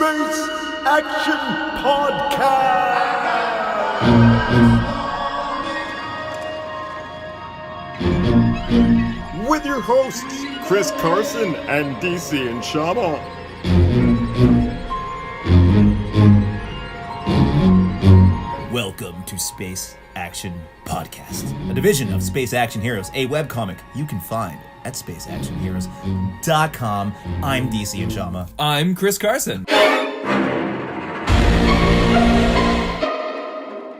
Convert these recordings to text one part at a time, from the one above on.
Space Action Podcast! With your hosts, Chris Carson and DC and Shama. Welcome to Space Action Podcast, a division of Space Action Heroes, a webcomic you can find at spaceactionheroes.com. I'm DC and Shama. I'm Chris Carson.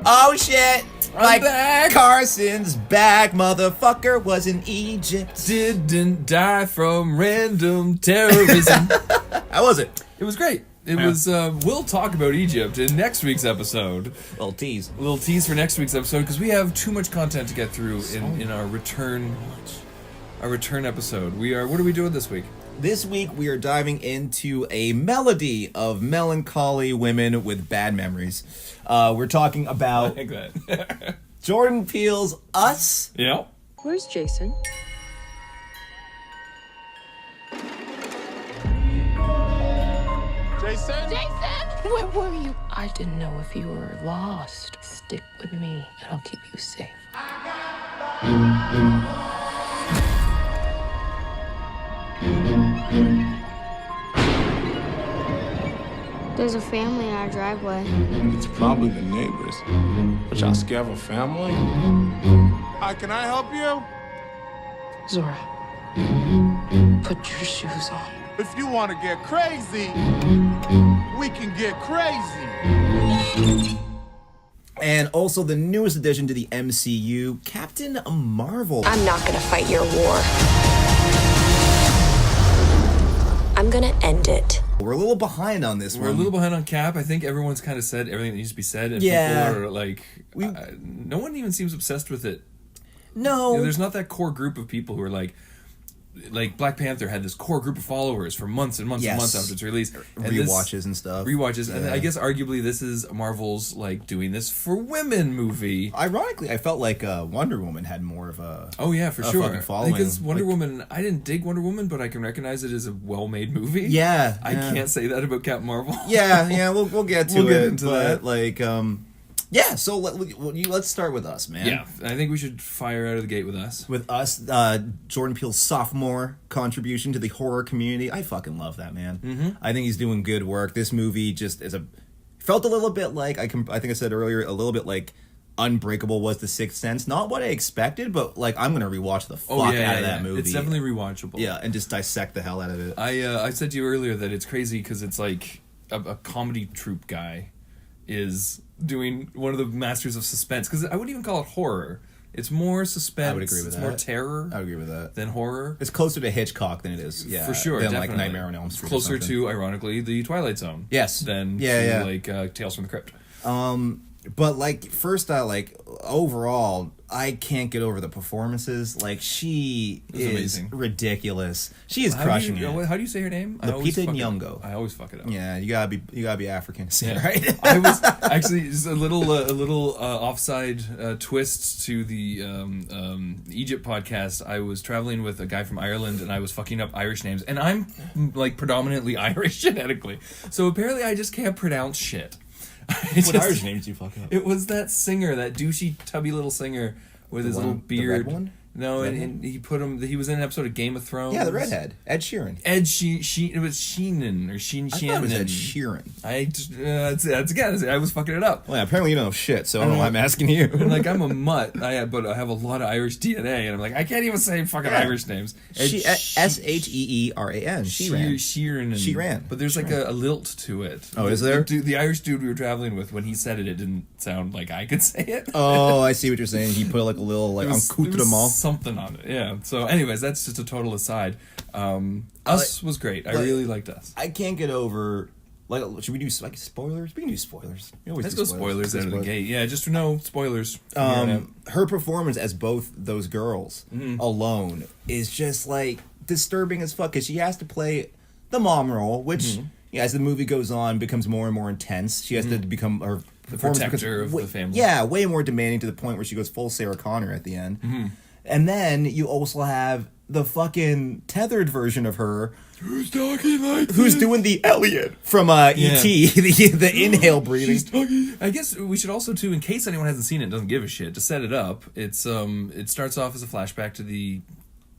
Oh shit! I'm back. Carson's back, motherfucker was in Egypt. Didn't die from random terrorism. How was it? It was great. It was, we'll talk about Egypt in next week's episode. Little tease. A little tease for next week's episode, because we have too much content to get through in our return episode. What are we doing this week? This week we are diving into a melody of melancholy women with bad memories. We're talking about Like that. Jordan Peele's Us. Yeah. Where's Jason? Jason? Where were you? I didn't know if you were lost. Stick with me, and I'll keep you safe. There's a family in our driveway. It's probably the neighbors. But y'all scared of a family? Hi, can I help you? Zora, put your shoes on. If you want to get crazy, we can get crazy. And also the newest addition to the MCU, Captain Marvel. I'm not gonna fight your war. I'm gonna end it. We're a little behind on this We're one. a little behind on Cap. I think everyone's kind of said everything that needs to be said, and Yeah. people are like, no one even seems obsessed with it. No. You know, there's not that core group of people who are like Black Panther had this core group of followers for months and months and months after its release. And Rewatches and stuff. Rewatches. Yeah. And I guess arguably this is Marvel's like doing this for women movie. Ironically, I felt like Wonder Woman had more of a For a sure. fucking following. Because Wonder Like- Woman, I didn't dig Wonder Woman, but I can recognize it as a well-made movie. Yeah, I yeah. can't say that about Captain Marvel. Yeah, we'll get to We'll get it. into but, that. Like, so let's start with Us, man. Yeah, I think we should fire out of the gate with Us. With Us, Jordan Peele's sophomore contribution to the horror community. I fucking love that man. Mm-hmm. I think he's doing good work. This movie just felt a little bit like I think I said earlier, a little bit like Unbreakable was The Sixth Sense. Not what I expected, but like I'm gonna rewatch the fuck out of that movie. It's definitely rewatchable. Yeah, and just dissect the hell out of it. I said to you earlier that it's crazy because it's like a comedy troupe guy is doing one of the masters of suspense, because I wouldn't even call it horror. It's more suspense. I would agree with it's that. more terror. I would agree with that. Than horror. It's closer to Hitchcock than it is, yeah, For sure, than definitely. like Nightmare on Elm Street. Closer or something. to, ironically, the Twilight Zone. Yes. Than Yeah. like Tales from the Crypt. But like first, overall, I can't get over the performances. Like she is amazing. ridiculous. She is crushing it. How do you say her name? I always Lupita fuck it up. Nyong'o. I always fuck it up. Yeah, you gotta be African to say it Yeah. right. I was actually just a little offside twist to the Egypt podcast. I was traveling with a guy from Ireland, and I was fucking up Irish names, and I'm like predominantly Irish genetically, so apparently I just can't pronounce shit. What Irish names do you fuck up? It was that singer, that douchey, tubby little singer with his one- little the beard. red one? No, Red and he put him. He was in an episode of Game of Thrones. Yeah, the redhead, Ed Sheeran. It was Sheenan or Sheen. I thought it was Ed Sheeran. That's again. I was fucking it up. Well, yeah, apparently you don't know shit, so I don't know why I'm asking you. And like I'm a mutt, but I have a lot of Irish DNA, and I'm like I can't even say fucking Irish names. Sheeran. Sheeran. But there's like a lilt to it. Oh, is there? The Irish dude we were traveling with, when he said it, it didn't sound like I could say it. Oh, I see what you're saying. He put like a little like There was accoutrement. something on it, yeah. So, anyways, that's just a total aside. Us was great. I really liked Us. I can't get over. Like, should we do like spoilers? We can do spoilers. We always Let's do go spoilers out of the gate. Yeah, just no spoilers. Her performance as both those girls alone is just like disturbing as fuck, because she has to play the mom role, which as the movie goes on becomes more and more intense. She has to become her performance protector becomes of the family. Yeah, way more demanding, to the point where she goes full Sarah Connor at the end. And then you also have the fucking tethered version of her. Who's talking like Who's doing the Elliot from E.T., the inhale breathing. I guess we should also, too, in case anyone hasn't seen it and doesn't give a shit, to set it up, it starts off as a flashback to the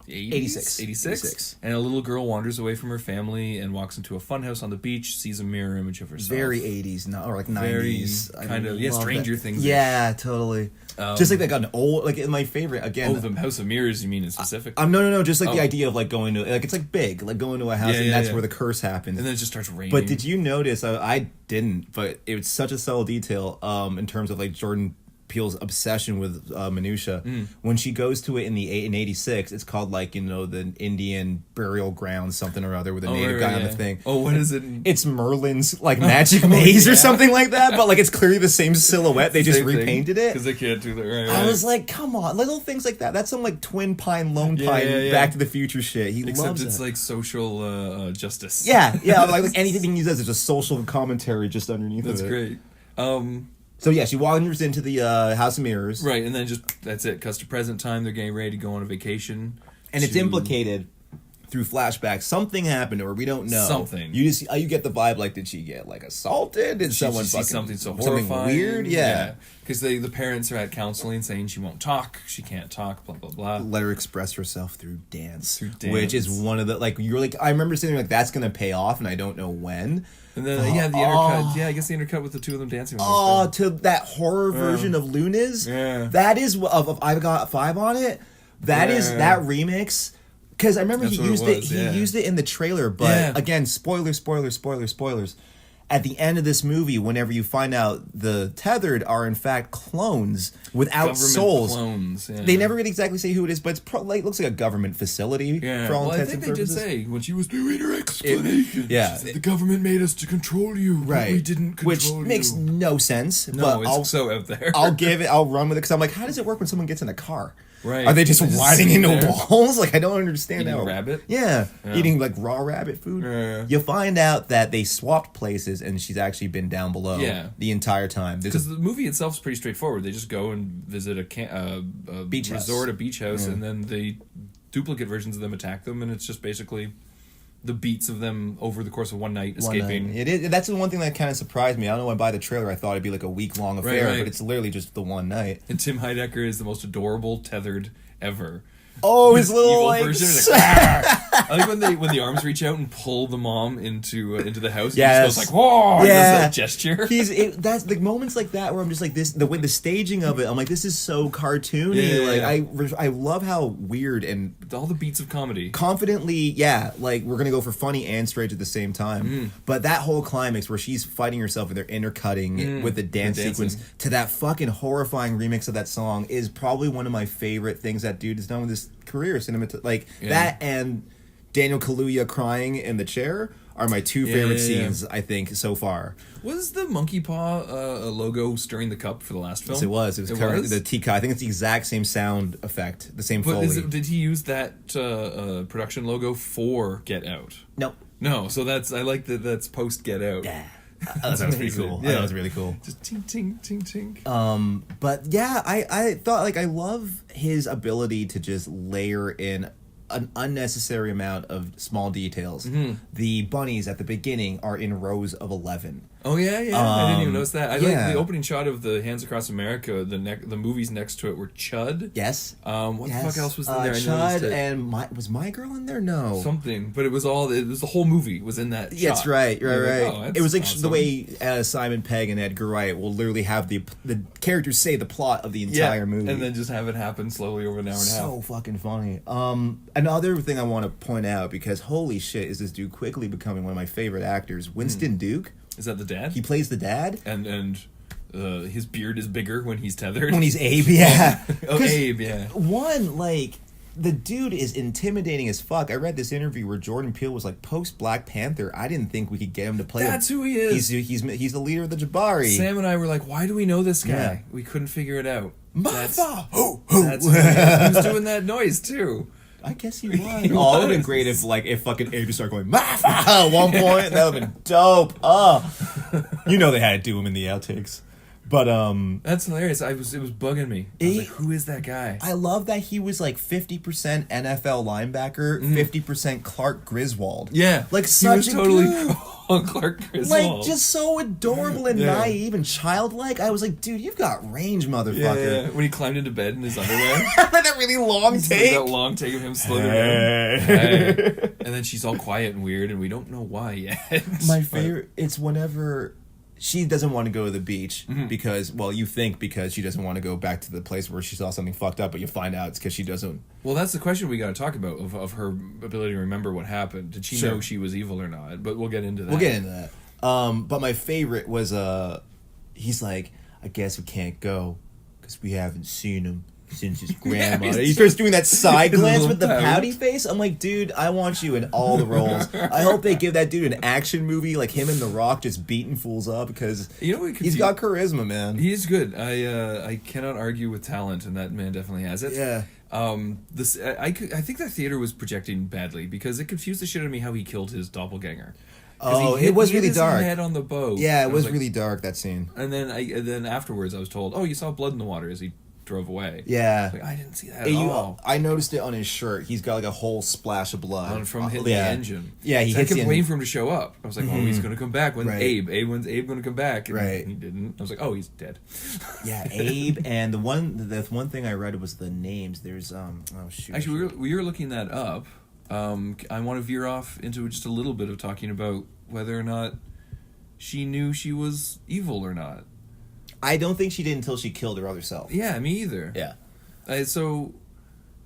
80s? 86. And a little girl wanders away from her family and walks into a funhouse on the beach, sees a mirror image of herself. Very 80s, or like 90s. Kind of, Stranger Things. Yeah, totally. Just like that got an old, like my favorite, again. Oh, the House of Mirrors, you mean in specific? No, just like the idea of like going to, like it's like big, like going to a house and that's where the curse happens. And then it just starts raining. But did you notice, I didn't, but it was such a subtle detail in terms of like Jordan Peele's obsession with minutia. When she goes to it in 86, it's called like, the Indian burial ground something or other with a native guy on the thing. Oh, what is it? It's Merlin's like magic maze or something like that, but like it's clearly the same silhouette. They just repainted it because they can't do that. Right. I was like, come on, little things like that. That's some like Twin Pine, Lone Pine, Back to the Future shit. Except loves it's it. like social justice. Yeah, like anything he does is a social commentary just underneath. That's of it. great. So yeah, she wanders into the House of Mirrors. Right, and then that's it. Cuts to present time. They're getting ready to go on a vacation. And it's implicated through flashbacks. Something happened, or we don't know. Something. You get the vibe like, did she get like assaulted? Did someone see fucking something so horrifying? Something weird? Yeah. Because the parents are at counseling saying she won't talk, she can't talk, blah blah blah. Let her express herself through dance. Which Which is one of the you're like, I remember saying like that's gonna pay off, and I don't know when. And then the intercut. Yeah, I guess the intercut with the two of them dancing. To that horror version of Luna's. Yeah. That is of I Got 5 on it. That is that remix. Because I remember he used it. He used it in the trailer, but again, spoilers. At the end of this movie, whenever you find out the tethered are in fact clones without government souls, clones. Yeah. They never really exactly say who it is, but it's it looks like a government facility. Yeah. For all intents I think and they did purposes. say when she was doing her explanation. Yeah. She said, the government made us to control you, Right. but we didn't control Which makes no sense. No, but it's so out there. I'll run with it because I'm like, how does it work when someone gets in a car? Right. Are they just riding sitting into there. walls? Like, I don't understand Eating how. a rabbit? Yeah. Eating like raw rabbit food. Yeah. You find out that they swapped places and she's actually been down below the entire time. Because the movie itself is pretty straightforward. They just go and visit a beach resort, house. a beach house, and then the duplicate versions of them attack them, and it's just basically the beats of them over the course of one night escaping. It is. That's the one thing that kind of surprised me. I don't know why by the trailer I thought it'd be like a week-long affair, Right. but it's literally just the one night. And Tim Heidecker is the most adorable tethered ever. Oh, his little evil like, version is like, "Argh." I like when the arms reach out and pull the mom into the house. Yes. He just goes like, "Whoa!" Yeah. Does that gesture. That's the moments like that where I'm just like this. The staging of it, I'm like, this is so cartoony. I love how weird and all the beats of comedy. confidently, like we're gonna go for funny and straight at the same time. But that whole climax where she's fighting herself and they're intercutting with the dance sequence to that fucking horrifying remix of that song is probably one of my favorite things that dude has done with his career. That and Daniel Kaluuya crying in the chair are my two favorite scenes, I think, so far. Was the monkey paw logo stirring the cup for the last film? Yes, it was. It was currently the teacup. I think it's the exact same sound effect, the same Foley. Did he use that production logo for Get Out? Nope. No, so I like that that's post Get Out. Yeah. That was pretty cool. Yeah. That was really cool. Just ting, ting, ting, ting. But yeah, I thought I love his ability to just layer in an unnecessary amount of small details. The bunnies at the beginning are in rows of 11. Oh yeah, I didn't even notice that. I like yeah. the opening shot of the Hands Across America. The movies next to it were Chud. Yes. What the fuck else was in there? I Chud noticed it. and was My Girl in there? No. Something, but it was the whole movie was in that. Yeah, that's shot. right. Like, oh, it was like awesome. the way Simon Pegg and Edgar Wright will literally have the characters say the plot of the entire movie, and then just have it happen slowly over an hour and a half. So fucking funny. Another thing I want to point out, because holy shit, is this dude quickly becoming one of my favorite actors? Winston Duke. Is that the dad? He plays the dad, and his beard is bigger when he's tethered. when he's Abe. Yeah. Abe. Yeah. One, the dude is intimidating as fuck. I read this interview where Jordan Peele was like, post Black Panther, I didn't think we could get him to play. That's who he is. He's the leader of the Jabari. Sam and I were like, why do we know this guy? Yeah. We couldn't figure it out. That's Mafa! who he is. He was doing that noise too. I guess he was. Oh, it would have been great if fucking Abe just started going Mafa at one point. That would have been dope. Oh, you know they had to do him in the outtakes. But That's hilarious. It was bugging me. I was like, who is that guy? I love that he was like 50% NFL linebacker, 50% Clark Griswold. Yeah, like he such was a totally goof. Clark Griswold. Like just so adorable and naive and childlike. I was like, dude, you've got range, motherfucker. Yeah. When he climbed into bed in his underwear, that really long take. that long take of him slowing down. Hey. And then she's all quiet and weird, and we don't know why yet. My favorite, it's whenever she doesn't want to go to the beach because, well, you think because she doesn't want to go back to the place where she saw something fucked up, but you find out it's because she doesn't. Well, that's the question we got to talk about of her ability to remember what happened. Did she know she was evil or not? But we'll get into that. We'll get into that. But my favorite was, he's like, I guess we can't go because we haven't seen him since his grandmother. He starts doing that side glance with the pouty face. I'm like, dude, I want you in all the roles. I hope they give that dude an action movie like him and The Rock just beating fools up because he's got charisma, man. He is good. I cannot argue with talent, and that man definitely has it. Yeah. I think that theater was projecting badly because it confused the shit out of me how he killed his doppelganger. Oh, it was really dark. His head on the boat. Yeah, it was really dark, that scene. And then afterwards, I was told, "Oh, you saw blood in the water as he drove away." Yeah, like, I didn't see that at all. I noticed it on his shirt. He's got like a whole splash of blood from hitting the engine. Yeah, he so hits I kept waiting for him to show up. I was like, "Oh, he's going to come back." When's Abe? When's Abe going to come back? And he didn't. I was like, "Oh, he's dead." Yeah, Abe, and the one thing I read was the names. There's Actually, we were looking that up. I want to veer off into just a little bit of talking about whether or not she knew she was evil or not. I don't think she did until she killed her other self. Yeah, me either. Yeah. So,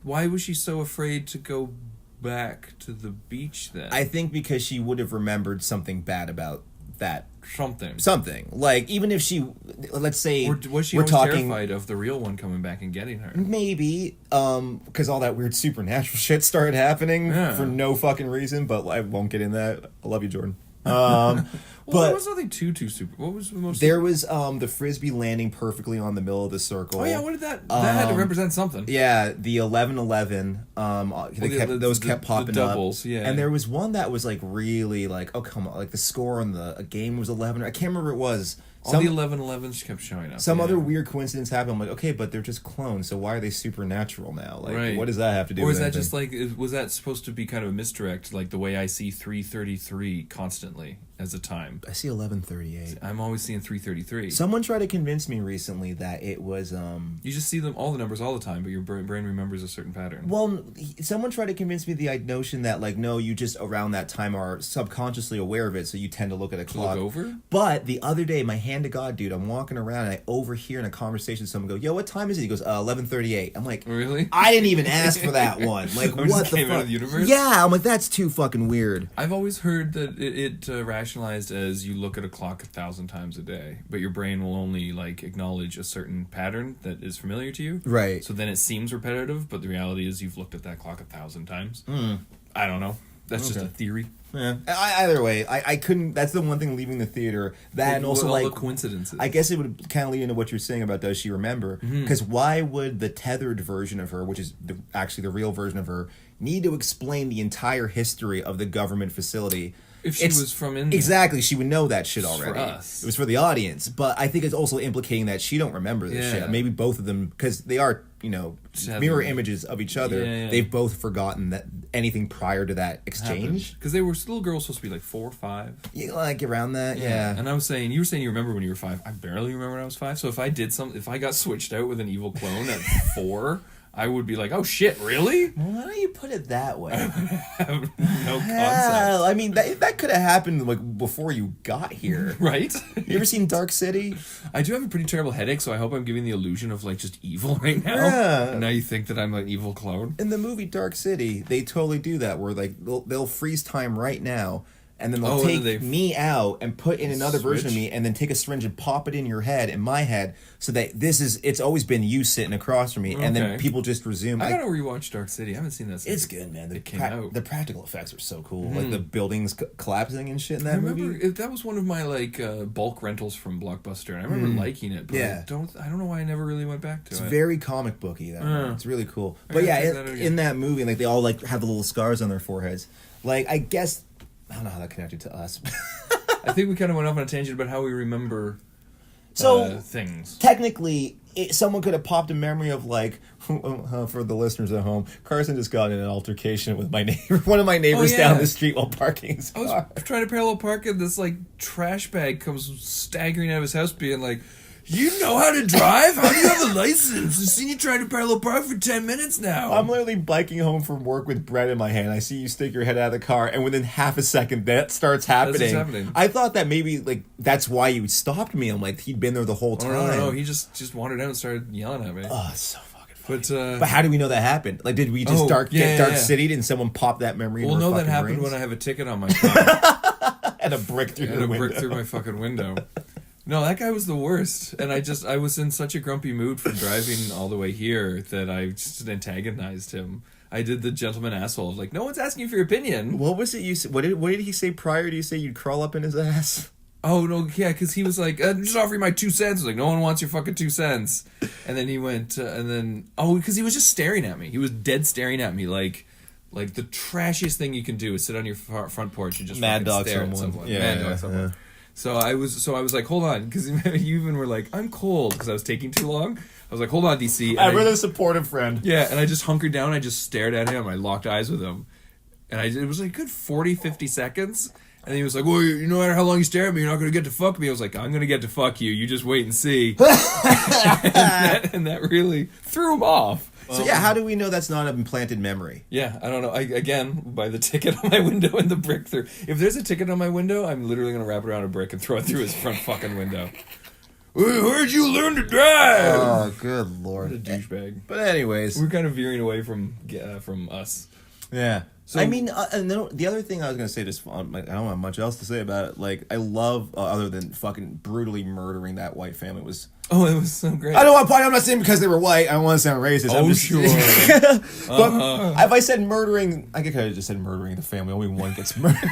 why was she so afraid to go back to the beach then? I think because she would have remembered something bad about that. Something. Like, even if she, let's say, or was she always terrified of the real one coming back and getting her? Maybe, because all that weird supernatural shit started happening for no fucking reason, but I won't get in that. I love you, Jordan. Well, there was nothing too super. What was the most? There was the frisbee landing perfectly on the middle of the circle. Oh yeah, what did that? That had to represent something. Yeah, the 11-11. Those kept popping the doubles, up. Yeah, and there was one that was like really like, oh come on, like the score on the game was 11. I can't remember what it was. All the 11-11s kept showing up. Some other weird coincidence happened. I'm like, okay, but they're just clones, so why are they supernatural now? Like, what does that have to do with anything? Or is that just like, was that supposed to be kind of a misdirect, like the way I see 333 constantly as a time? I see 1138. I'm always seeing 333. Someone tried to convince me recently that it was... You just see them, all the numbers all the time, but your brain remembers a certain pattern. Well, someone tried to convince me the notion that, like, no, you just around that time are subconsciously aware of it, so you tend to look at a clock. Look over? But the other day, my hand to God, dude, I'm walking around and I overhear in a conversation someone go, yo, what time is it? He goes, 11:38. I'm like, really? I didn't even ask for that one. Like, what the fuck? Out of the universe? Yeah, I'm like, that's too fucking weird. I've always heard that it rationalized as you look at a clock 1,000 times a day, but your brain will only like acknowledge a certain pattern that is familiar to you. Right. So then it seems repetitive, but the reality is you've looked at that clock 1,000 times. I don't know. That's just a theory. Yeah. Either way, I couldn't. That's the one thing leaving the theater. That and also all like the coincidences. I guess it would kind of lead into what you're saying about does she remember? Because why would the tethered version of her, which is actually the real version of her, need to explain the entire history of the government facility? If she was from India. Exactly, she would know that shit already. For us. It was for the audience. But I think it's also implicating that she don't remember this shit. Maybe both of them, because they are, mirror images of each other. Yeah. They've both forgotten that anything prior to that exchange. Because they were little girls supposed to be like 4 or 5. Yeah, like around that, yeah. And I was saying, you were saying you remember when you were 5. I barely remember when I was 5. So if I got switched out with an evil clone at 4... I would be like, oh shit, really? Well, why don't you put it that way? I have no concept. Yeah, I mean, that could have happened like before you got here. Right? You ever seen Dark City? I do have a pretty terrible headache, so I hope I'm giving the illusion of like just evil right now. Yeah. And now you think that I'm an evil clone? In the movie Dark City, they totally do that, where like they'll freeze time right now, and then they'll take me out and put in another version of me, and then take a syringe and pop it in your head, in my head, so that it's always been you sitting across from me, and then people just resume. I gotta rewatch Dark City. I haven't seen that since it's good, man. It came out. The practical effects are so cool, like the buildings collapsing and shit in that movie. That was one of my like bulk rentals from Blockbuster, and I remember liking it. But I don't know why I never really went back to it. It's very comic booky. It's really cool. But yeah, in that movie, like they all like have the little scars on their foreheads. Like I guess. I don't know how that connected to us. I think we kind of went off on a tangent about how we remember things. Technically, someone could have popped a memory of like, for the listeners at home, Carson just got in an altercation with my neighbor, one of my neighbors down the street while parking his car. I was trying to parallel park and this like trash bag comes staggering out of his house being like, you know how to drive? How do you have a license? I've seen you trying to parallel park for 10 minutes now. I'm literally biking home from work with bread in my hand. I see you stick your head out of the car, and within half a second, that starts happening. That's what's happening. I thought that maybe like that's why you stopped me. I'm like, he'd been there the whole time. No, he just wandered out and started yelling at me. Oh, it's so fucking funny. But how do we know that happened? Like, did we just dark citied and someone popped that memory? Well, into our no, that fucking happened brains? when I have a ticket on my car. And a brick through the window. Brick through my fucking window. No, that guy was the worst, and I was in such a grumpy mood from driving all the way here that I just antagonized him. I did the gentleman asshole, like, no one's asking you for your opinion. What was it you said? What did he say prior? Do you say you'd crawl up in his ass? Oh, no, yeah, because he was like, I'm just offering my 2 cents. I was like, no one wants your fucking 2 cents. And then he went, because he was just staring at me. He was dead staring at me, like the trashiest thing you can do is sit on your front porch and just mad dog stare someone. at someone. Yeah, mad dog someone. Yeah. So I was like, hold on, because you even were like, I'm cold, because I was taking too long. I was like, hold on, DC. Ever the supportive friend. Yeah, and I just hunkered down, I just stared at him, I locked eyes with him. And it was like a good 40, 50 seconds. And he was like, well, no matter how long you stare at me, you're not going to get to fuck me. I was like, I'm going to get to fuck you. You just wait and see. and that really threw him off. So yeah, how do we know that's not an implanted memory? Yeah, I don't know. Again, by the ticket on my window and the brick through. If there's a ticket on my window, I'm literally going to wrap it around a brick and throw it through his front fucking window. Where'd you learn to drive? Oh, good lord. What a douchebag. But anyways. We're kind of veering away from us. Yeah. So, I mean, and the other thing I was going to say, just I don't have much else to say about it. Like, I love, other than fucking brutally murdering that white family, was... Oh, it was so great. I don't want to point. I'm not saying because they were white. I don't want to sound racist. Oh, sure. But if I said murdering, I could have just said murdering the family. Only one gets murdered.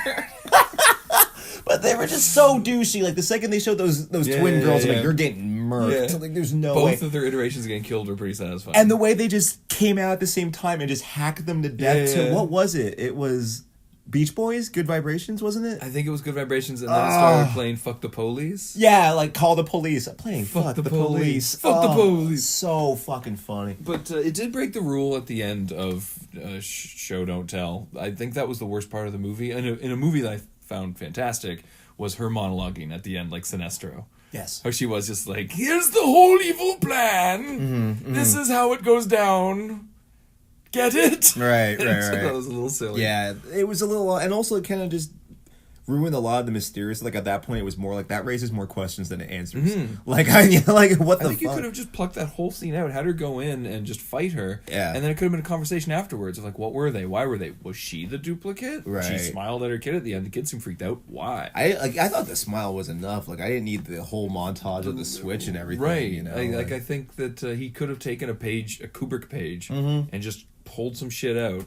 But they were just so douchey. Like, the second they showed those twin girls, I'm like, you're getting murdered. Yeah. Like, there's no way. Both of their iterations of getting killed were pretty satisfying. And the way they just came out at the same time and just hacked them to death. Yeah. What was it? It was Beach Boys, Good Vibrations, wasn't it? I think it was Good Vibrations, and then it started playing Fuck the Police. Yeah, like Call the Police. I'm playing Fuck the Police. Fuck the Police. So fucking funny. But it did break the rule at the end of Show Don't Tell. I think that was the worst part of the movie. And in a movie that I found fantastic was her monologuing at the end, like Sinestro. Yes. How she was just like, here's the whole evil plan. This is how it goes down. Get it? Right. That was a little silly. Yeah, it was a little, and also it kind of just ruined a lot of the mysterious. Like, at that point, it was more like that raises more questions than it answers. Like, what the fuck? I think you could have just plucked that whole scene out, had her go in and just fight her. Yeah. And then it could have been a conversation afterwards of like, what were they? Why were they? Was she the duplicate? Right. She smiled at her kid at the end. The kid seemed freaked out. Why? I thought the smile was enough. Like, I didn't need the whole montage of the switch and everything. Right. You know? I think that he could have taken a Kubrick page, and just pulled some shit out.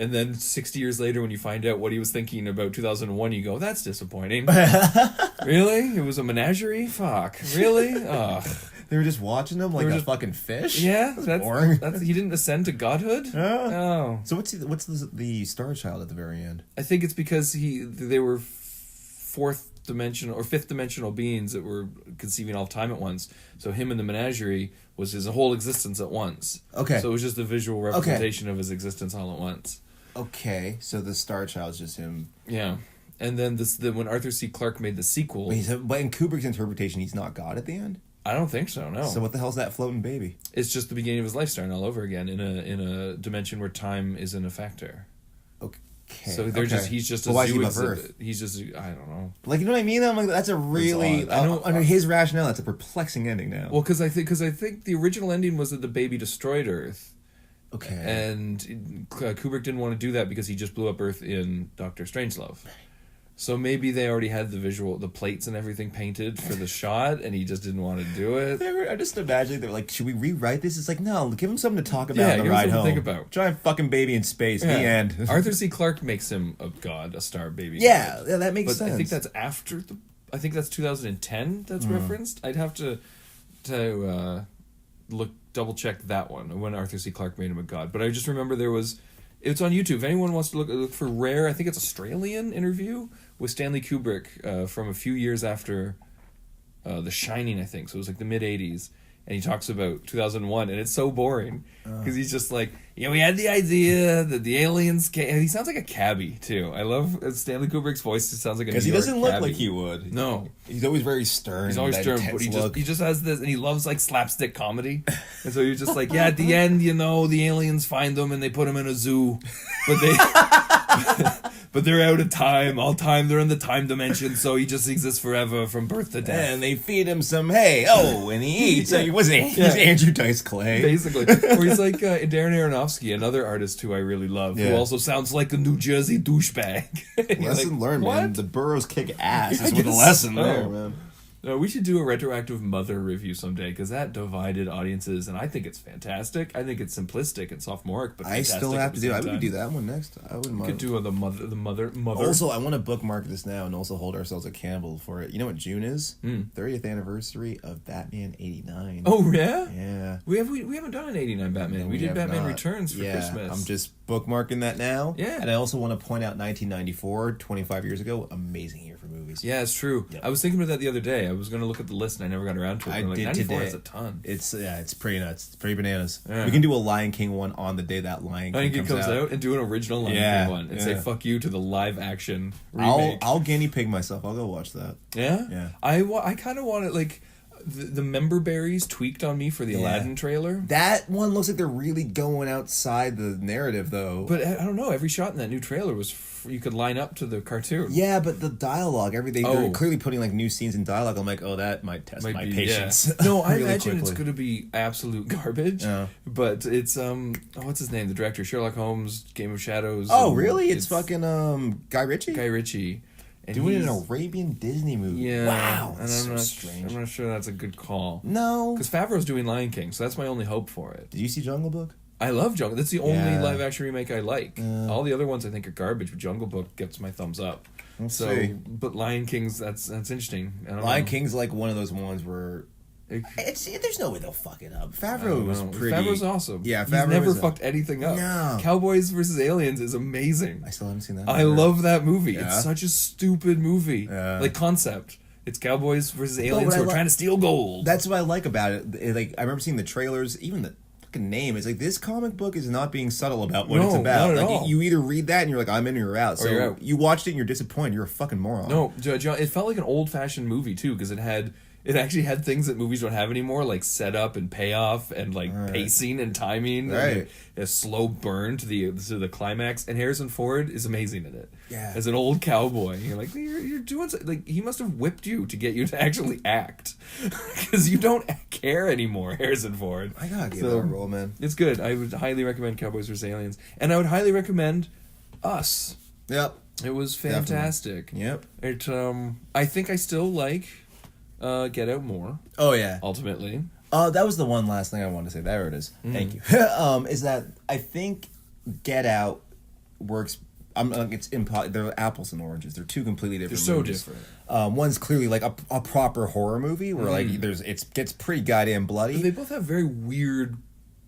And then 60 years later, when you find out what he was thinking about 2001, you go, that's disappointing. Really? It was a menagerie? Fuck. Really? Ugh. They were just watching them like a fucking fish? Yeah? That's boring. He didn't ascend to godhood? Oh. So what's the Star Child at the very end? I think it's because they were fifth dimensional beings that were conceiving all time at once. So him in the menagerie was his whole existence at once. Okay. So it was just a visual representation of his existence all at once. Okay, so the Star Child's just him. Yeah. And then when Arthur C. Clarke made the sequel... But in Kubrick's interpretation, he's not God at the end? I don't think so, no. So what the hell's that floating baby? It's just the beginning of his life starting all over again in a dimension where time isn't a factor. Okay. So he's just why is he above Earth? He's just, I don't know. Like, you know what I mean? I'm like, that's a really... under his rationale, that's a perplexing ending now. Well, because I think the original ending was that the baby destroyed Earth. Okay. And Kubrick didn't want to do that because he just blew up Earth in Dr. Strangelove. So maybe they already had the plates and everything painted for the shot, and he just didn't want to do it. I just imagine they're like, should we rewrite this? It's like, no, give him something to talk about on the ride home. Think about. Giant fucking baby in space. The end. Arthur C. Clarke makes him a god, a star baby. Yeah, god. That makes sense. I think that's after I think that's 2010. That's referenced. I'd have to double check that one when Arthur C. Clarke made him a god. But I just remember it's on YouTube. If anyone wants to look for rare, I think it's Australian interview with Stanley Kubrick from a few years after The Shining, I think. So it was like the mid '80s, and he talks about 2001, and it's so boring because he's just like, yeah, we had the idea that the aliens came. And he sounds like a cabbie too. I love Stanley Kubrick's voice. He sounds like a Because he New York doesn't look cabbie. like he would. No. He's always very stern. He's always that stern, intense but look. he just has this, and he loves like slapstick comedy, and so you're just like, yeah, at the end, you know, the aliens find them and they put them in a zoo, but they, but they're out of time. All time, they're in the time dimension, so he just exists forever from birth to death. And they feed him some hay. Oh, and he eats. He wasn't. He's Andrew Dice Clay. Basically, or he's like Darren Aronofsky, another artist who I really love, who Yeah. also sounds like a New Jersey douchebag. And you're Lesson like, learned, what? man. The burros kick ass. I Is what the guess lesson so. there, man. No, we should do a retroactive Mother review someday because that divided audiences, and I think it's fantastic. I think it's simplistic and sophomoric, but I fantastic still at have the to do. same I would time. do that one next. I wouldn't We mind. could do the mother. Also, I want to bookmark this now and also hold ourselves accountable for it. You know what June is? 30th anniversary of Batman '89. Oh yeah, yeah. we haven't done an '89 Batman. No, we did have Batman not. Returns for Yeah, Christmas. I'm just bookmarking that now. Yeah. And I also want to point out 1994, 25 years ago, amazing year for movies. Yeah, it's true. Yep. I was thinking about that the other day. I was going to look at the list and I never got around to it. I I'm like, did 94 today. is a ton. It's pretty nuts. It's pretty bananas. Yeah. We can do a Lion King one on the day that Lion King I think it comes out. out and do an original Lion Yeah, King one and say yeah. fuck you to the live action remake. I'll guinea pig myself. I'll go watch that. Yeah? Yeah. I kind of want it, like, the member berries tweaked on me for the Yeah. Aladdin trailer. That one looks like they're really going outside the narrative, though. But I don't know, every shot in that new trailer was, you could line up to the cartoon. Yeah, but the dialogue, everything, Oh. they're clearly putting like new scenes in dialogue. I'm like, oh, that might test my patience. Yeah. No, I really imagine it's quickly. going to be absolute garbage. Yeah. But it's what's his name? The director, Sherlock Holmes, Game of Shadows. Oh, and really? It's fucking Guy Ritchie Guy Ritchie. And doing an he's- Arabian Disney movie. Yeah. Wow, And that's I'm so strange. I'm not sure that's a good call. No. Because Favreau's doing Lion King, so that's my only hope for it. Did you see Jungle Book? I love Jungle. That's the only Yeah. live action remake I like. All the other ones I think are garbage, but Jungle Book gets my thumbs up. Let's So, see. but Lion King's that's interesting. I don't Lion know. King's like one of those ones where there's no way they'll fuck it up. Favreau was pretty. Favreau's awesome. Yeah, He's Favreau never was fucked anything up. No. Cowboys versus Aliens is amazing. I still haven't seen that. I love that movie. Yeah? It's such a stupid movie. Yeah. Like concept. It's cowboys versus aliens but I who are lo- trying to steal gold. That's what I like about it. Like I remember seeing the trailers, even the fucking name. It's like this comic book is not being subtle about what it's No, about. not at Like all. you either read that and you're like, I'm in or you're out. So you're out. you watched it and you're disappointed. You're a fucking moron. No, John, it felt like an old-fashioned movie too because it actually had things that movies don't have anymore, like setup and payoff and like pacing and timing, Right. and a slow burn to the climax. And Harrison Ford is amazing in it. Yeah. As an old cowboy, you're like you're doing like he must have whipped you to get you to actually act because you don't care anymore, Harrison Ford. I gotta give that a roll, man. It's good. I would highly recommend Cowboys vs. Aliens, and I would highly recommend Us. Yep. It was fantastic. Yep. It I think I still like Get Out more Oh yeah. ultimately. That was the one last thing I wanted to say. There it is. Thank you. Is that I think Get Out works. They're apples and oranges. They're two completely different. They're so movies. different. One's clearly like a proper horror movie where like it gets pretty goddamn bloody. They both have very weird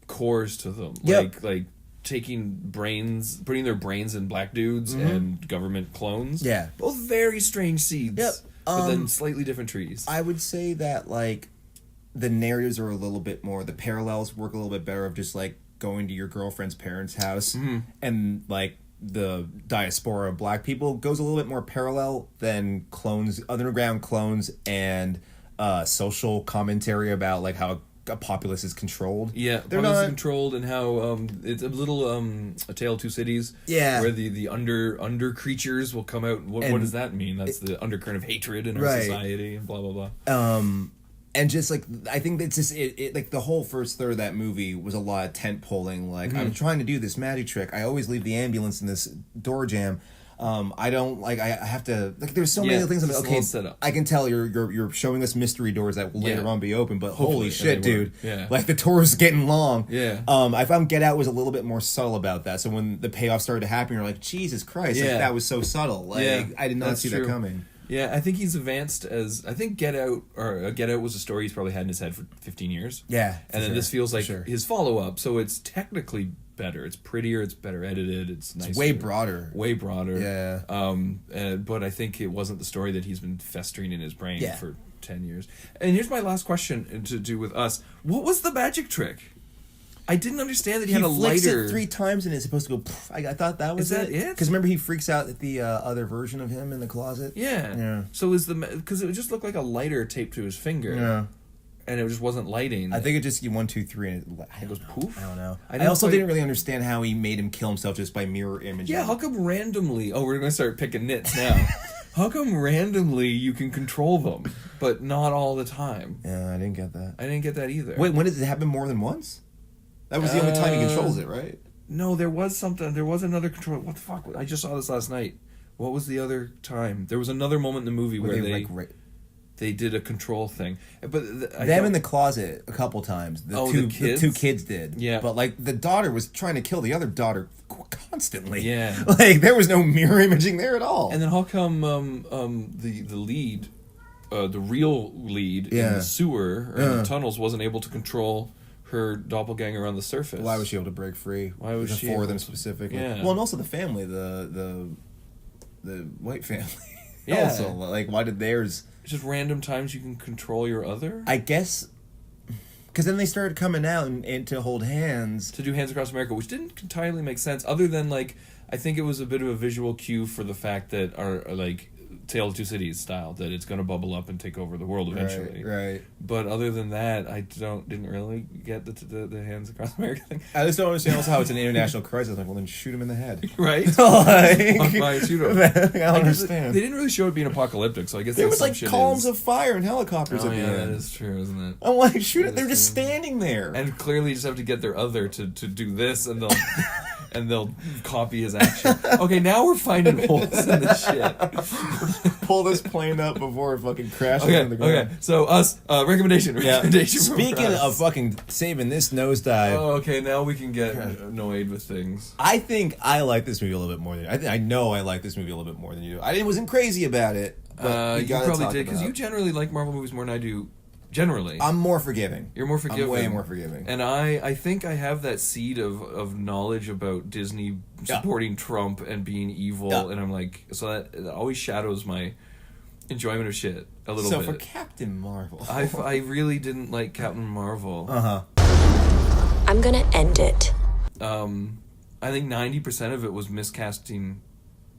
cores to them. Yep. Like taking putting their brains in black dudes and government clones. Yeah. Both very strange seeds. Yep. But then slightly different trees. I would say that like the narratives are a little bit more. The parallels work a little bit better of just like going to your girlfriend's parents' house and like the diaspora of black people goes a little bit more parallel than clones, underground clones, and social commentary about like how a populace is controlled. Yeah, they're populace is not controlled, and how it's a little A Tale of Two Cities. Yeah. where the under creatures will come out. What And does that mean? That's the undercurrent of hatred in our Right. society, and blah blah blah. and just like I think it's just it like the whole first third of that movie was a lot of tent pulling. Like I'm trying to do this magic trick. I always leave the ambulance in this door jam. I don't like. I have to like. There's so many Yeah, other things. I'm it's like, a okay, little setup. I can tell you're showing us mystery doors that will later Yeah. on be open. But Hopefully, holy and shit, they were. dude! Yeah. Like the tour is getting long. Yeah. I found Get Out was a little bit more subtle about that. So when the payoff started to happen, you're like, Jesus Christ! Like, Yeah. that was so subtle. Like Yeah, I did not that's see true. that coming. Yeah, I think he's advanced as I think Get Out was a story he's probably had in his head for 15 years. Yeah, and then this feels like sure. his follow up, so it's technically better. It's prettier. It's better edited. It's nicer. way broader. Way broader. Yeah. But I think it wasn't the story that he's been festering in his brain Yeah. for 10 years. And here's my last question to do with us. What was the magic trick? I didn't understand that he had a flicks lighter. it 3 times and it's supposed to go. Poof. I thought that was Is that it? Because remember he freaks out at the other version of him in the closet. Yeah. So because it just looked like a lighter taped to his finger. Yeah. And it just wasn't lighting. I think it just 1, 2, 3 and it goes poof. I don't know. I also didn't really understand how he made him kill himself just by mirror imaging. Yeah. How come randomly? Oh, we're gonna start picking nits now. How come randomly you can control them, but not all the time? Yeah, I didn't get that. I didn't get that either. Wait, when did it happen more than once? That was the only time he controls it, right? No, there was something. There was another control. What the fuck? I just saw this last night. What was the other time? There was another moment in the movie where they did a control thing. But them in the closet a couple times. The two kids did. Yeah. But like the daughter was trying to kill the other daughter constantly. Yeah. Like there was no mirror imaging there at all. And then how come the lead, the real lead in the sewer or in the tunnels wasn't able to control her doppelganger on the surface? Why was she able to break free? Why was she 4 of able them to- specifically? Yeah. Well, and also the family, the white family. Yeah. Also, like, why did theirs? It's just random times you can control your other. I guess because then they started coming out and to hold hands. To do Hands Across America, which didn't entirely make sense, other than like I think it was a bit of a visual cue for the fact that our like Tale of Two Cities style, that it's going to bubble up and take over the world eventually. Right. But other than that, I didn't really get the Hands Across America thing. I just don't understand also how it's an international crisis. Like, well, then shoot him in the head. Right? Like, Shoot him. I don't understand. They didn't really show it being apocalyptic, so I guess There that's was some like shit columns is. of fire and helicopters Oh at yeah, the that end. is true, isn't it? I'm like, shoot it! That They're is just true. standing there. And clearly, you just have to get their other to do this, and they'll and they'll copy his action. Okay, now we're finding holes in the shit. Pull this plane up before it fucking crashes Okay, on the ground. okay. So us recommendation. Yeah. Recommendation. from Speaking us. of fucking saving this nosedive, Oh, okay. Now we can get annoyed with things. I think I like this movie a little bit more than I know I like this movie a little bit more than you do. I wasn't crazy about it. But we You gotta probably talk did because about you it. generally like Marvel movies more than I do. Generally, I'm more forgiving. you're more forgiving. I'm way more forgiving. And I think I have that seed of knowledge about Disney supporting Trump and being evil, Yeah. and I'm like, so that always shadows my enjoyment of shit a little So bit. for Captain Marvel, I really didn't like Captain Marvel. I'm gonna end it. I think 90% of it was miscasting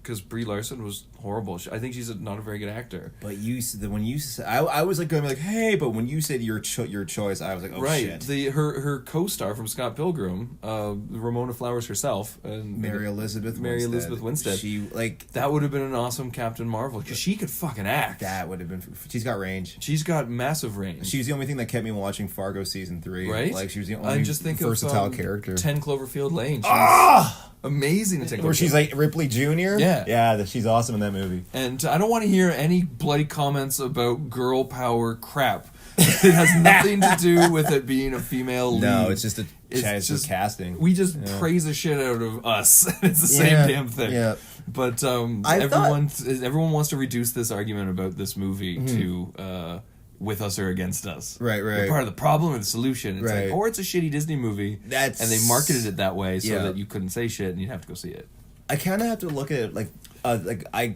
because Brie Larson was horrible. I think she's not a very good actor. but when you said, I was like going to be like, hey, but when you said your choice, I was like, oh Right, shit. her co-star from Scott Pilgrim, Ramona Flowers herself, and Mary Elizabeth Winstead. She like That would have been an awesome Captain Marvel because she could fucking act. that would have been. She's got range. She's got massive range. She's the only thing that kept me watching Fargo season 3. right. Like she was the I only just think versatile of, character. 10 Cloverfield Lane. She's amazing in 10 Where Cloverfield. she's like Ripley Jr. Yeah. She's awesome in that movie. And I don't want to hear any bloody comments about girl power crap. It has nothing to do with it being a female lead. No, it's just It's just casting. We just praise the shit out of us. It's the same damn thing. Yeah. But I everyone wants to reduce this argument about this movie to with us or against us. Right, right. You're part of the problem or the solution. It's Right. like, or it's a shitty Disney movie. And they marketed it that way so that you couldn't say shit and you'd have to go see it. I kind of have to look at it like I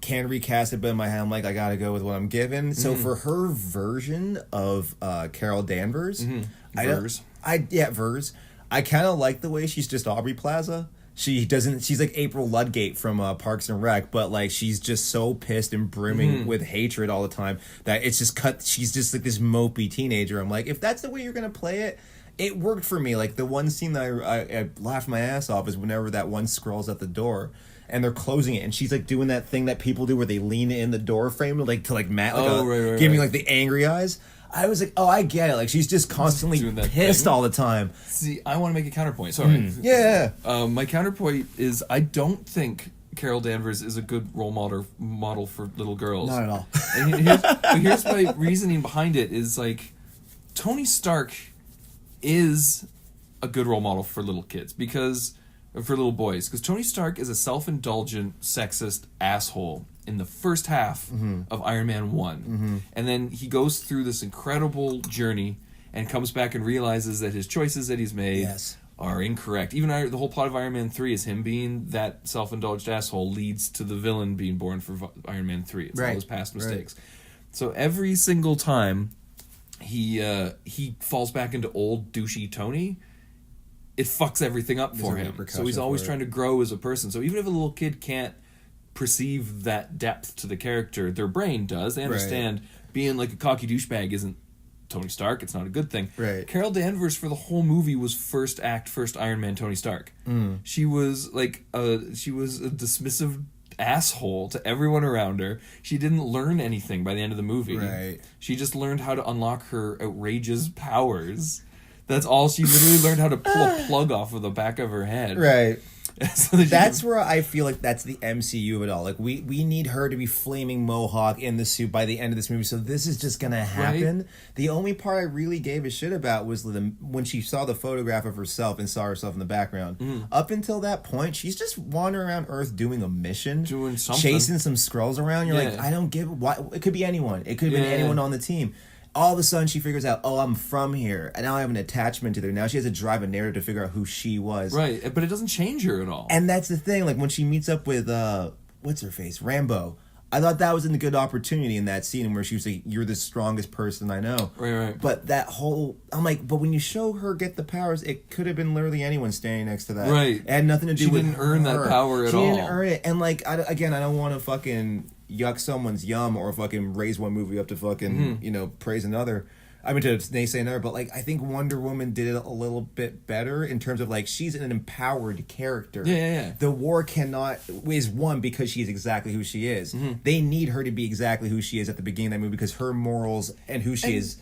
can recast it, but in my head I'm like, I gotta go with what I'm given. So for her version of Carol Danvers, Vers. Vers. I kind of like the way she's just Aubrey Plaza. She's like April Ludgate from Parks and Rec, but like she's just so pissed and brimming with hatred all the time that it's just she's just like this mopey teenager. I'm like, if that's the way you're gonna play it, it worked for me. Like the one scene that I laughed my ass off is whenever that one scrawl's at the door and they're closing it and she's like doing that thing that people do where they lean in the door frame giving like the angry eyes. I was like, oh, I get it. Like she's just constantly pissed all the time. See, I want to make a counterpoint. Sorry. Yeah. My counterpoint is I don't think Carol Danvers is a good role model for little girls. Not at all. And here's my reasoning behind it is like Tony Stark is a good role model for little kids for little boys because Tony Stark is a self-indulgent sexist asshole in the first half of Iron Man 1. And then he goes through this incredible journey and comes back and realizes that his choices that he's made are incorrect. Even the whole plot of Iron Man 3 is him being that self-indulged asshole leads to the villain being born for Iron Man 3. It's all his past mistakes. So every single time he falls back into old douchey Tony, it fucks everything up for him. So he's always trying to grow as a person. So even if a little kid can't perceive that depth to the character, their brain does. They understand being like a cocky douchebag isn't Tony Stark. It's not a good thing. Right. Carol Danvers for the whole movie was first Iron Man Tony Stark. She was like she was a dismissive asshole to everyone around her. She didn't learn anything by the end of the movie. Right. She just learned how to unlock her outrageous powers. That's all. She literally learned how to pull a plug off of the back of her head. Right. So that's where I feel like that's the MCU of it all. Like we need her to be flaming mohawk in the suit by the end of this movie, so this is just gonna happen. Right? The only part I really gave a shit about was when she saw the photograph of herself and saw herself in the background. Up until that point, she's just wandering around Earth doing a mission, doing something, chasing some Skrulls around. You're like, I don't give. Why? It could be anyone. It could have been anyone on the team. All of a sudden, she figures out, oh, I'm from here. And now I have an attachment to her. Now she has to drive a narrative to figure out who she was. Right, but it doesn't change her at all. And that's the thing. Like, when she meets up with, what's her face? Rambo. I thought that was a good opportunity in that scene where she was like, you're the strongest person I know. Right. But that whole... I'm like, but when you show her get the powers, it could have been literally anyone standing next to that. Right. It had nothing to do with her. She didn't earn that power at all. She didn't earn it. And, like, I don't want to fucking yuck someone's yum or fucking raise one movie up to fucking, praise another. I mean, to naysay another, but, like, I think Wonder Woman did it a little bit better in terms of, like, she's an empowered character. Yeah. The war is won because she's exactly who she is. They need her to be exactly who she is at the beginning of that movie because her morals and who she is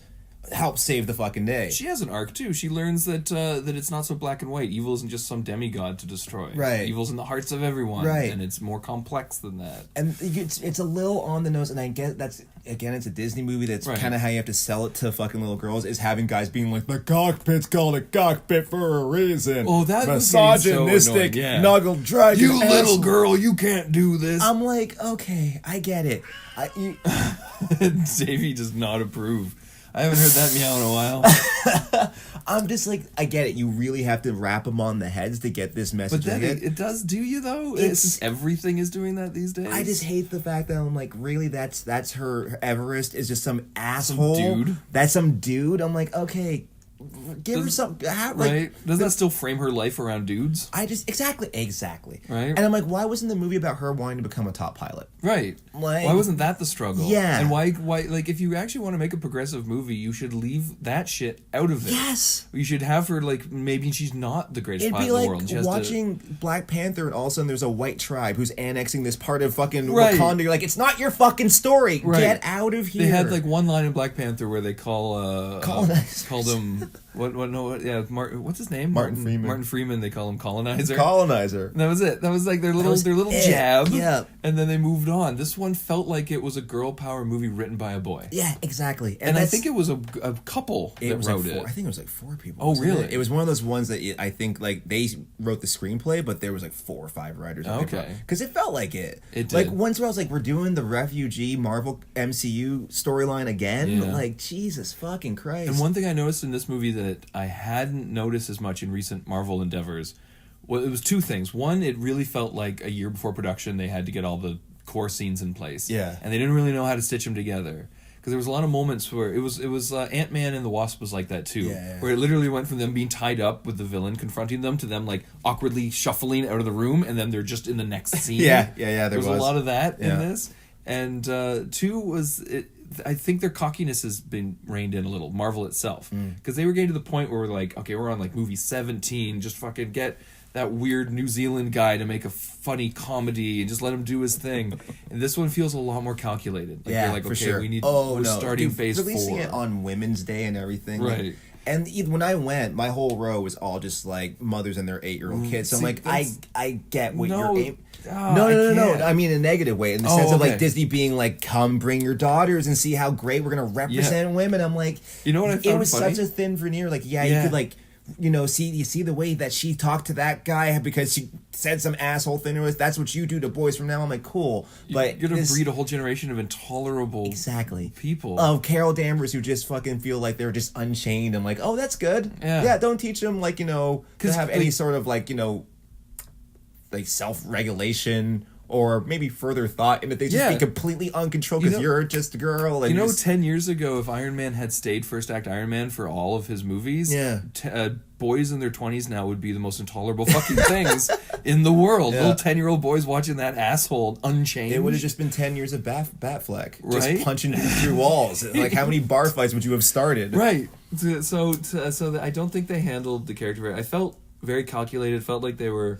help save the fucking day. She has an arc too. She learns that it's not so black and white. Evil isn't just some demigod to destroy. Right. Evil's in the hearts of everyone. Right. And it's more complex than that. And it's a little on the nose, and I get it's a Disney movie. That's kind of how you have to sell it to fucking little girls, is having guys being like, the cockpit's called a cockpit for a reason. Oh, that misogynistic, snuggle dragon. You little girl, you can't do this. I'm like, okay, I get it. Davey does not approve. I haven't heard that meow in a while. I'm just like, I get it. You really have to wrap them on the heads to get this message. But then it does do you, though? Everything is doing that these days? I just hate the fact that I'm like, really? That's her Everest is just some asshole? Some dude? That's some dude? I'm like, okay, give her some... right? Doesn't that still frame her life around dudes? Exactly. Right? And I'm like, why wasn't the movie about her wanting to become a top pilot? Right. Like, why wasn't that the struggle? Yeah. And why, like, if you actually want to make a progressive movie, you should leave that shit out of it. Yes. You should have her, like, maybe she's not the greatest pilot in the world. It'd be like watching Black Panther and all of a sudden there's a white tribe who's annexing this part of fucking Wakanda. You're like, it's not your fucking story. Right. Get out of here. They had, like, one line in Black Panther where they called him... what's his name? Martin Freeman. Martin Freeman, they call him Colonizer. And that was it. That was like their little jab. Yeah. And then they moved on. This one felt like it was a girl power movie written by a boy. Yeah, exactly. And I think it was a couple that wrote it. I think it was like 4 people. Oh, really? It was one of those ones that I think like they wrote the screenplay, but there was like 4 or 5 writers. Okay. Because it felt like it. It did. Like once I was like, we're doing the refugee Marvel MCU storyline again. Yeah. Like, Jesus fucking Christ. And one thing I noticed in this movie that I hadn't noticed as much in recent Marvel endeavors, well, it was 2 things. One, it really felt like a year before production they had to get all the core scenes in place. Yeah. And they didn't really know how to stitch them together. Because there was a lot of moments where it was Ant-Man and the Wasp was like that too. Yeah. Where it literally went from them being tied up with the villain confronting them to them like awkwardly shuffling out of the room and then they're just in the next scene. Yeah. There was a lot of that in this. And 2 was it. I think their cockiness has been reined in a little, Marvel itself. Because they were getting to the point where we're like, okay, we're on like movie 17, just fucking get that weird New Zealand guy to make a funny comedy and just let him do his thing. And this one feels a lot more calculated. Like, yeah, you're like, for okay, sure. we're starting phase 4. Releasing it on Women's Day and everything. Right. Like, and when I went, my whole row was all just like mothers and their 8-year-old kids. So I'm like, I get what you're aiming. No. I mean, in a negative way, in the sense of like Disney being like, come bring your daughters and see how great we're gonna represent women. I'm like, you know what I found it was funny? such a thin veneer. Like, you could like, see the way that she talked to that guy because she said some asshole thing to us. That's what you do to boys from now. I'm like, cool, but you're gonna breed a whole generation of intolerable people. Of Carol Danvers who just fucking feel like they're just unchained. I'm like, oh, that's good. Yeah, don't teach them to have any sort of like self-regulation or maybe further thought into things. Just be completely uncontrolled because you're just a girl. And 10 years ago, if Iron Man had stayed first act Iron Man for all of his movies, boys in their 20s now would be the most intolerable fucking things in the world. Little 10-year-old boys watching that asshole unchanged. It would have just been 10 years of Batfleck. Right? Just punching through walls. Like, how many bar fights would you have started? Right. So I don't think they handled the character very... I felt very calculated. Felt like they were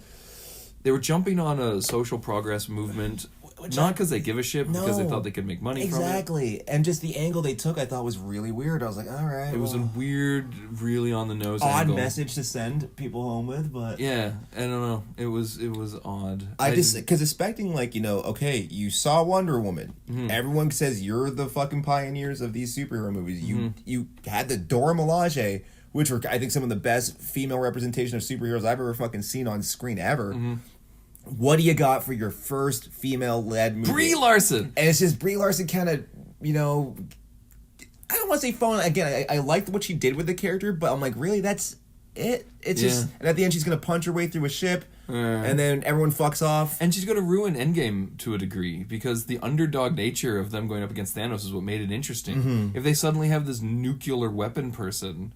jumping on a social progress movement, not because they give a shit, because they thought they could make money from it. Exactly. And just the angle they took, I thought was really weird. I was like, all right. It was a weird, really on the nose odd angle. message to send people home with, but yeah, I don't know. It was odd. I just because expecting like okay, you saw Wonder Woman. Mm-hmm. Everyone says you're the fucking pioneers of these superhero movies. You had the Dora Milaje, which were I think some of the best female representation of superheroes I've ever fucking seen on screen ever. Mm-hmm. What do you got for your first female-led movie? Brie Larson! And it's just Brie Larson kind of, I don't want to say phone. Again, I liked what she did with the character, but I'm like, really? That's it? It's just... And at the end, she's going to punch her way through a ship, and then everyone fucks off. And she's going to ruin Endgame to a degree, because the underdog nature of them going up against Thanos is what made it interesting. Mm-hmm. If they suddenly have this nuclear weapon person...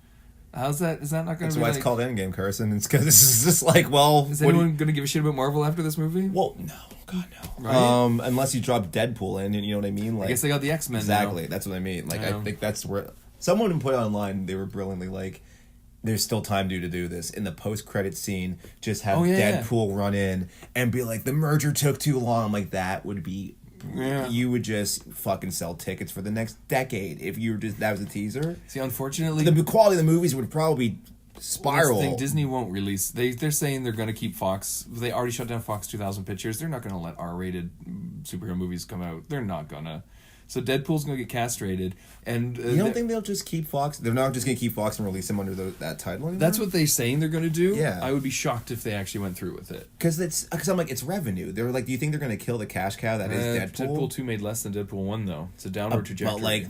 Is that not going to be That's why it's called Endgame, Carson. It's because this is just like, well... Is anyone going to give a shit about Marvel after this movie? Well, no. God, no. Right? Unless you drop Deadpool in, you know what I mean? Like, I guess they got the X-Men Exactly. now. That's what I mean. Like, I think that's where... Someone put online, they were brilliantly like, there's still time due to do this. In the post-credit scene, just have Deadpool run in and be like, the merger took too long. I'm like, that would be... Yeah. You would just fucking sell tickets for the next decade if you were just... That was a teaser. See, unfortunately... The quality of the movies would probably... spiral. Well, Disney won't release. They're saying they're going to keep Fox. They already shut down Fox 2000 Pictures. They're not going to let R-rated superhero movies come out. They're not gonna. So Deadpool's going to get castrated. And you don't think they'll just keep Fox? They're not just going to keep Fox and release him under that title anymore? That's what they're saying they're going to do. Yeah. I would be shocked if they actually went through with it. Because I'm like, it's revenue. They're like, do you think they're going to kill the cash cow that is Deadpool? Deadpool 2 made less than Deadpool 1, though. It's a downward trajectory. But like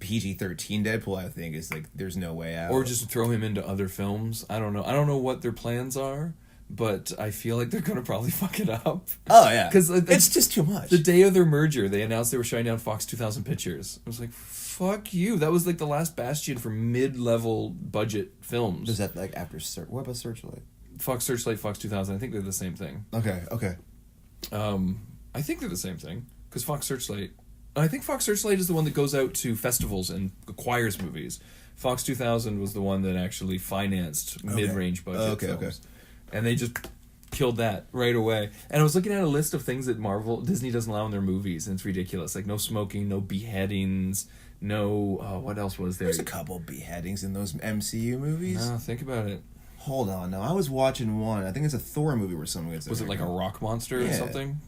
PG-13 Deadpool, I think, is like, there's no way out. Or just throw him into other films. I don't know. I don't know what their plans are. But I feel like they're going to probably fuck it up. Oh, yeah. Because it's just too much. The day of their merger, they announced they were shutting down Fox 2000 Pictures. I was like, fuck you. That was like the last bastion for mid-level budget films. Is that like after... What about Searchlight? Fox Searchlight, Fox 2000. I think they're the same thing. Okay. I think they're the same thing. Because Fox Searchlight... I think Fox Searchlight is the one that goes out to festivals and acquires movies. Fox 2000 was the one that actually financed mid-range budget films. Okay. And they just killed that right away. And I was looking at a list of things that Disney doesn't allow in their movies, and it's ridiculous. Like no smoking, no beheadings, no... what else was there? There's a couple beheadings in those MCU movies. No, think about it. Hold on, no. I was watching one. I think it's a Thor movie where someone gets... Was it like a rock monster or something?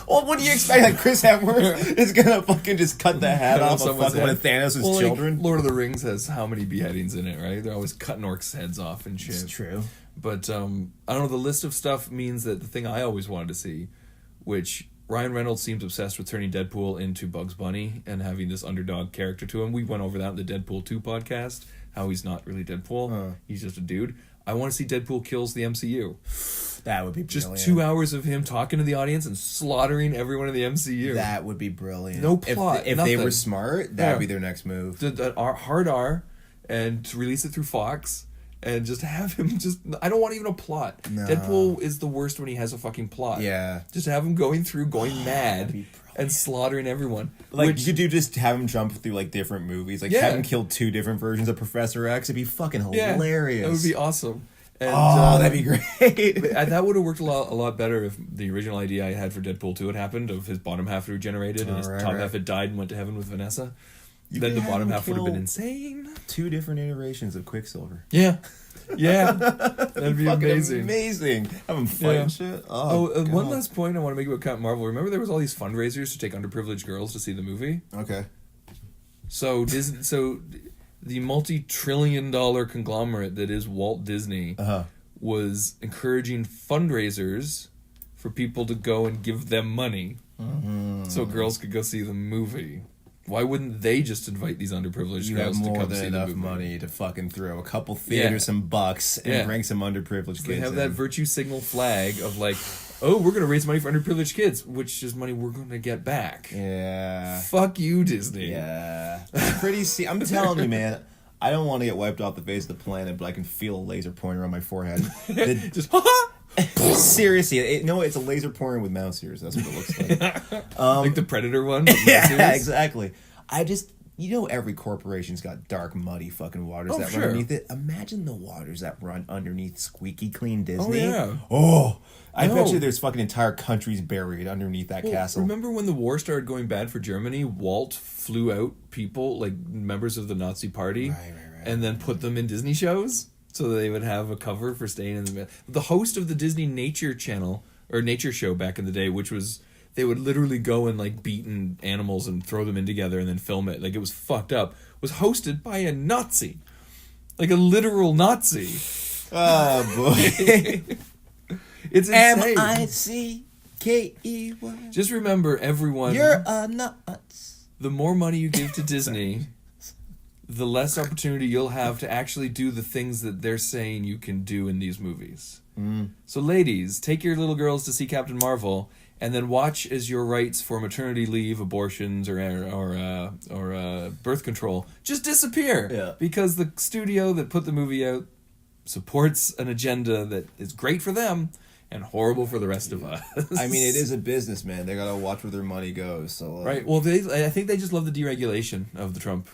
Well, what do you expect? Like Chris Hemsworth is gonna fucking just cut the hat off of fucking one of Thanos' children? Like Lord of the Rings has how many beheadings in it, right? They're always cutting orcs' heads off and shit. It's true. But I don't know, the list of stuff means that the thing I always wanted to see, which Ryan Reynolds seems obsessed with turning Deadpool into Bugs Bunny and having this underdog character to him. We went over that in the Deadpool 2 podcast, how he's not really Deadpool. He's just a dude. I want to see Deadpool kills the MCU. That would be brilliant. Just 2 hours of him talking to the audience and slaughtering everyone in the MCU. That would be brilliant. No plot. If they were smart, that would be their next move. Hard R, and to release it through Fox, and just have him I don't want even a plot. No. Deadpool is the worst when he has a fucking plot. Yeah. Just have him going mad and slaughtering everyone. Like, you could just have him jump through, like, different movies. Like, have him kill 2 different versions of Professor X. It'd be fucking hilarious. That would be awesome. And, that'd be great. That would have worked a lot better if the original idea I had for Deadpool 2 had happened, of his bottom half regenerated and his top half had died and went to heaven with Vanessa. Then the bottom half would have been insane. 2 different iterations of Quicksilver. Yeah. That'd be amazing. Have him fight and shit. One last point I want to make about Captain Marvel. Remember there was all these fundraisers to take underprivileged girls to see the movie? Okay. So the multi-trillion-dollar conglomerate that is Walt Disney was encouraging fundraisers for people to go and give them money so girls could go see the movie. Why wouldn't they just invite these underprivileged girls to come see the movie? You have more than enough money to fucking throw a couple theaters some bucks and bring some underprivileged kids They have that virtue signal flag of like, oh, we're going to raise money for underprivileged kids, which is money we're going to get back. Yeah. Fuck you, Disney. Yeah. It's pretty. I'm telling you, man. I don't want to get wiped off the face of the planet, but I can feel a laser pointer on my forehead. Just, Seriously, it's a laser pointer with mouse ears. That's what it looks like. like the Predator one. Yeah, exactly. Every corporation's got dark, muddy fucking waters that run underneath it. Imagine the waters that run underneath squeaky clean Disney. Oh, yeah. I bet you there's fucking entire countries buried underneath that castle. Remember when the war started going bad for Germany? Walt flew out people, like members of the Nazi party, right. and then put them in Disney shows so that they would have a cover for staying in the host of the Disney Nature Channel, or Nature Show back in the day, which was... They would literally go and like beaten animals and throw them in together and then film it. Like it was fucked up. Was hosted by a Nazi. Like a literal Nazi. Oh boy. It's insane. M-I-C-K-E-Y. Just remember, everyone. You're a nuts. The more money you give to Disney, the less opportunity you'll have to actually do the things that they're saying you can do in these movies. So ladies, take your little girls to see Captain Marvel. And then watch as your rights for maternity leave, abortions, or birth control just disappear. Yeah. Because the studio that put the movie out supports an agenda that is great for them and horrible for the rest of us. I mean, it is a business, man. They gotta watch where their money goes. So right. Well, I think they just love the deregulation of the Trump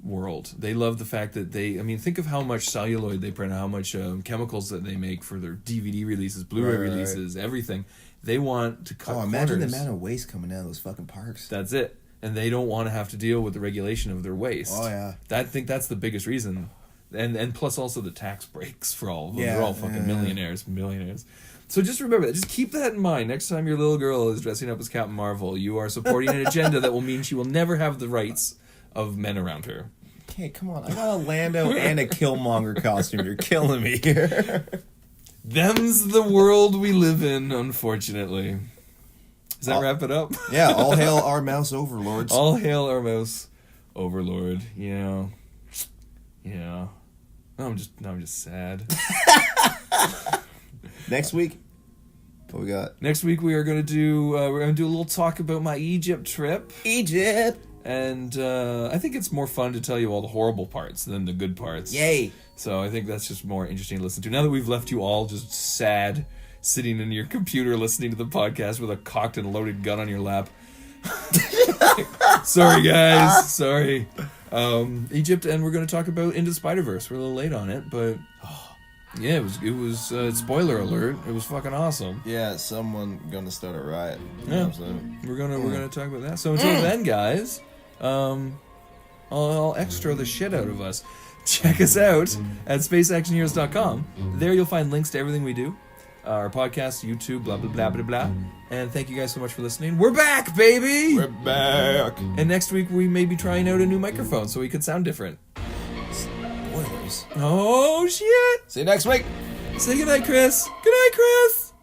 world. They love the fact that think of how much celluloid they print, how much chemicals that they make for their DVD releases, Blu-ray releases, everything. They want to cut imagine corners. the amount of waste coming out of those fucking parks. That's it. And they don't want to have to deal with the regulation of their waste. Oh, yeah. I think that's the biggest reason. And plus also the tax breaks for all of them. Yeah, They're all fucking millionaires. So just remember that. Just keep that in mind. Next time your little girl is dressing up as Captain Marvel, you are supporting an agenda that will mean she will never have the rights of men around her. Okay, come on. I got a Lando and a Killmonger costume. You're killing me here. Them's the world we live in, unfortunately. Does that wrap it up? Yeah, all hail our mouse overlords. All hail our mouse overlord. Yeah. Now I'm just sad. Next week, what we got? Next week we are going to do a little talk about my Egypt trip. Egypt. And I think it's more fun to tell you all the horrible parts than the good parts. Yay. So I think that's just more interesting to listen to. Now that we've left you all just sad, sitting in your computer listening to the podcast with a cocked and loaded gun on your lap. Sorry, guys. Sorry. Egypt, and we're going to talk about Into Spider-Verse. We're a little late on it, but yeah, it was spoiler alert. It was fucking awesome. Yeah, someone gonna start a riot. Yeah. We're gonna talk about that. So until then, guys, I'll extra the shit out of us. Check us out at spaceactionheroes.com. There you'll find links to everything we do. Our podcast, YouTube, blah, blah, blah, blah, blah. And thank you guys so much for listening. We're back, baby! We're back. And next week we may be trying out a new microphone so we could sound different. Spoilers. Oh, shit! See you next week. Say goodnight, Chris. Good night, Chris!